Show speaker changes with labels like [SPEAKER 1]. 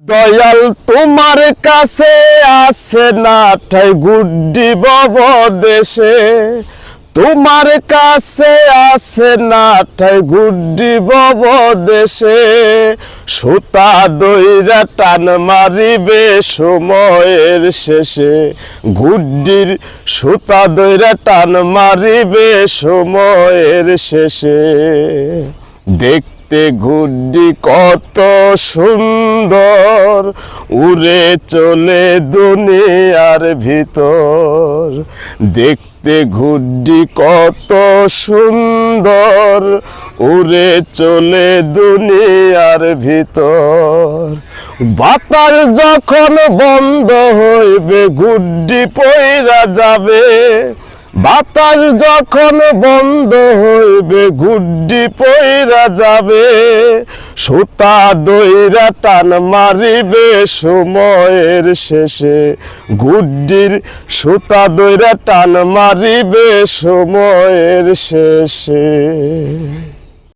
[SPEAKER 1] দয়াল তোমার কাছে আছে না ঠাই গুড্ডি বব দেশে, তোমার কাছে আছে না ঠাই গুড্ডি বব দেশে। সুতা দইরা টান মারিবে সময়ের শেষে, গুড্ডির সুতা দইরা টান মারিবে সময়ের শেষে। দেখতে গুড্ডি কত সুন্দর, উড়ে চলে দুনিয়ার ভিতর। দেখতে গুড্ডি কত সুন্দর, উড়ে চলে দুনিয়ার ভিতর। বাতাস যখন বন্ধ হইবে গুড্ডি পইরা যাবে, বাতাস যখন বন্ধ হইবে গুড্ডি পইরা যাবে। সুতা দইরা টান মারিবে সময়ের শেষে, গুড্ডির সুতা দইরা টান মারিবে সময়ের শেষে।